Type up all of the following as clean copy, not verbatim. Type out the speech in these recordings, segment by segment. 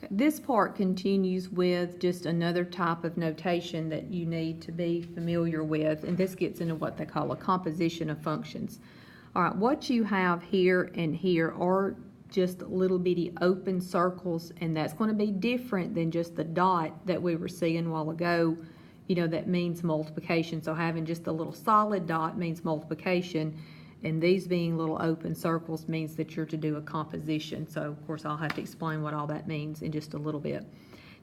This part continues with just another type of notation that you need to be familiar with, and this gets into what they call a composition of functions. All right, what you have here and here are just little bitty open circles, and that's going to be different than just the dot that we were seeing a while ago, you know, that means multiplication. So having just a little solid dot means multiplication, and these being little open circles means that you're to do a composition. So of course I'll have to explain what all that means in just a little bit.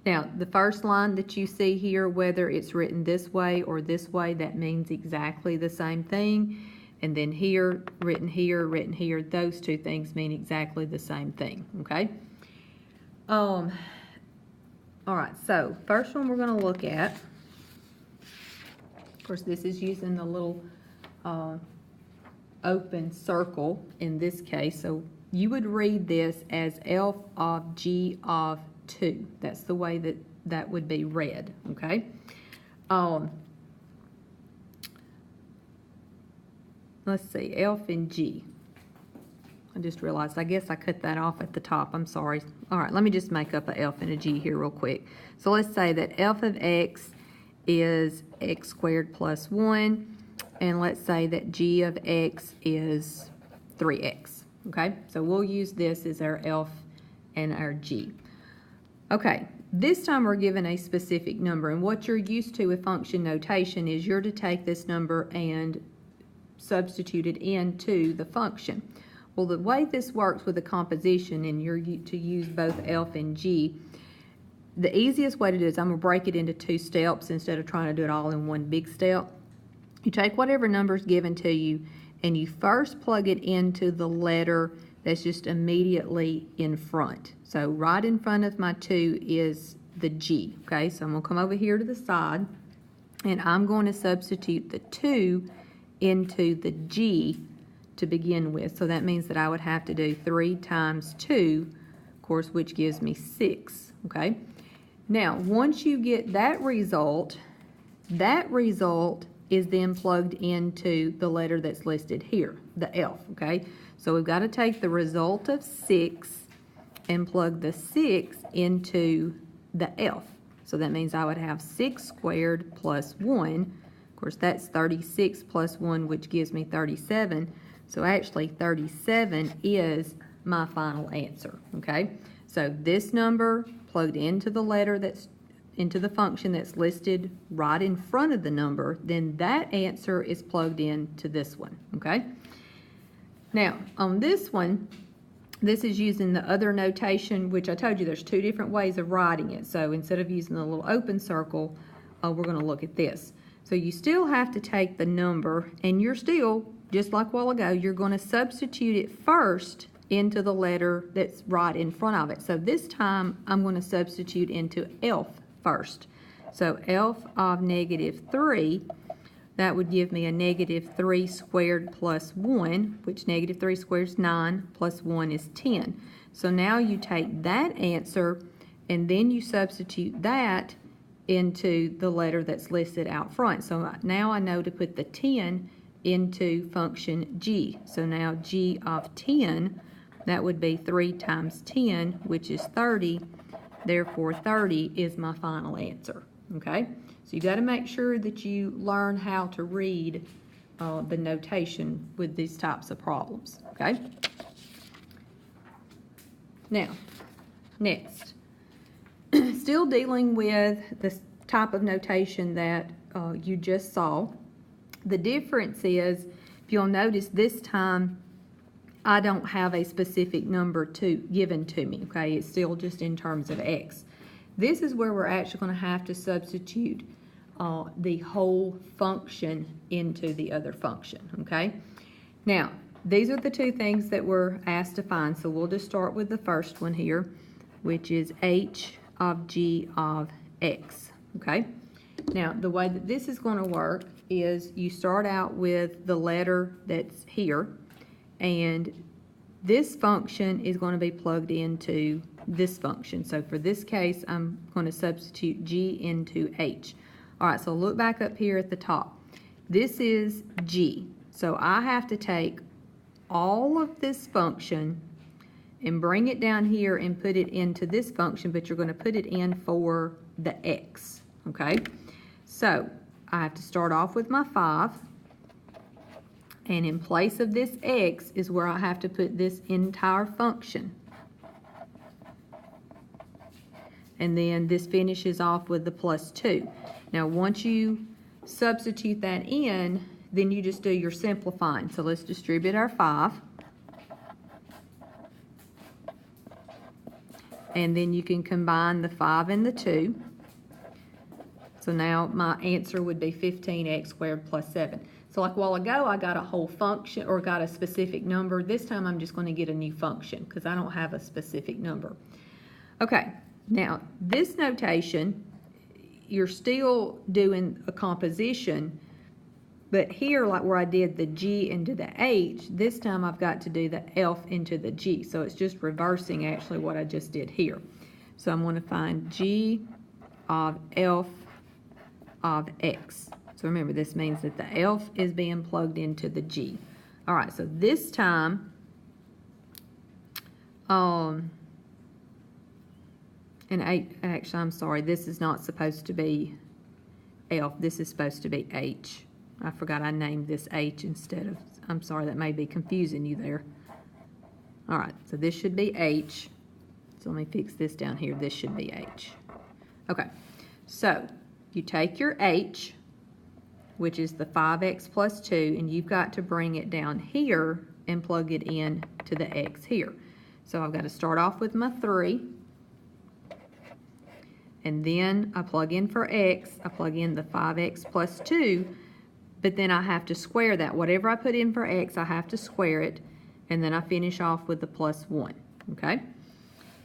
Now the first line that you see here, whether it's written this way or this way, that means exactly the same thing. And then here, written here, those two things mean exactly the same thing, okay? All right, so first one we're going to look at, of course this is using the little open circle in this case, so you would read this as f of g of 2. That's the way that that would be read, okay? Let's see, F and G. I just realized, I guess I cut that off at the top. I'm sorry. All right, let me just make up a F and a G here real quick. So let's say that f of x is x squared plus 1, and let's say that g of x is 3x, okay? So we'll use this as our F and our G. Okay, this time we're given a specific number, and what you're used to with function notation is you're to take this number and substitute it into the function. Well, the way this works with a composition, and you're to use both F and G, the easiest way to do is I'm going to break it into 2 steps instead of trying to do it all in one big step. You take whatever number is given to you and you first plug it into the letter that's just immediately in front. So right in front of my 2 is the G, okay? So I'm going to come over here to the side and I'm going to substitute the 2 into the G to begin with. So that means that I would have to do 3 times 2, of course, which gives me 6, okay? Now, once you get that result is then plugged into the letter that's listed here, the F, okay? So we've got to take the result of 6 and plug the 6 into the F. So that means I would have 6 squared plus 1. Of course, that's 36 plus 1, which gives me 37. So actually, 37 is my final answer, okay? So this number plugged into the letter that's into the function that's listed right in front of the number, then that answer is plugged into this one, okay? Now, on this one, this is using the other notation, which I told you there's 2 different ways of writing it. So instead of using the little open circle, we're going to look at this. So you still have to take the number, and you're still, just like a while ago, you're going to substitute it first into the letter that's right in front of it. So this time, I'm going to substitute into F first. So F of -3, that would give me a -3 squared plus 1, which -3 squared is 9, plus 1 is 10. So now you take that answer, and then you substitute that into the letter that's listed out front. So now I know to put the 10 into function G. So now G of 10, that would be 3 times 10, which is 30. Therefore, 30 is my final answer, okay? So you got to make sure that you learn how to read the notation with these types of problems, okay? Now, next. Still dealing with this type of notation that you just saw. The difference is, if you'll notice this time, I don't have a specific number given to me, okay? It's still just in terms of x. This is where we're actually going to have to substitute the whole function into the other function, okay? Now, these are the 2 things that we're asked to find, so we'll just start with the first one here, which is h of g of x, okay? Now, the way that this is going to work is you start out with the letter that's here, and this function is going to be plugged into this function. So for this case, I'm going to substitute g into h. All right, so look back up here at the top. This is g. So I have to take all of this function and bring it down here and put it into this function, but you're going to put it in for the x, okay? So I have to start off with my 5, and in place of this x is where I have to put this entire function. And then this finishes off with the plus 2. Now once you substitute that in, then you just do your simplifying. So let's distribute our 5. And then you can combine the 5 and the 2. So now my answer would be 15x squared plus 7. So like a while ago, I got a whole function or got a specific number. This time I'm just going to get a new function because I don't have a specific number. Okay, now this notation, you're still doing a composition, but here, like where I did the G into the H, this time I've got to do the F into the G. So it's just reversing actually what I just did here. So I'm going to find G of F of X. So remember, this means that the F is being plugged into the G. All right, so this time, and actually, I'm sorry, this is not supposed to be F. This is supposed to be H. I forgot I named this H instead of, I'm sorry, that may be confusing you there. All right, so this should be H. So let me fix this down here. This should be H. Okay, so you take your H, which is the 5x plus 2, and you've got to bring it down here and plug it in to the x here. So I've got to start off with my 3, and then I plug in for x. I plug in the 5x plus 2, but then I have to square that. Whatever I put in for x, I have to square it, and then I finish off with the plus 1, okay?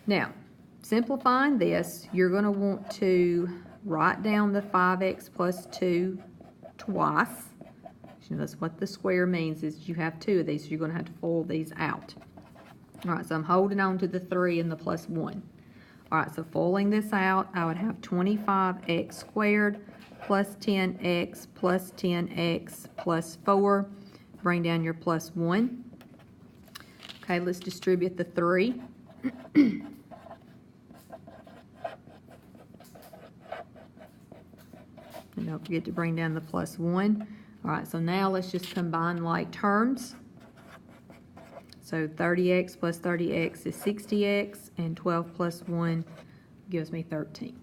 Now, simplifying this, you're going to want to write down the 5x plus 2 twice. You know, that's what the square means, is you have 2 of these, so you're going to have to FOIL these out. All right, so I'm holding on to the 3 and the plus 1. All right, so FOILing this out, I would have 25x squared plus 10x plus 10x plus 4. Bring down your plus 1. Okay, let's distribute the 3. And don't forget to bring down the plus 1. All right, so now let's just combine like terms. So 30x plus 30x is 60x, and 12 plus 1 gives me 13.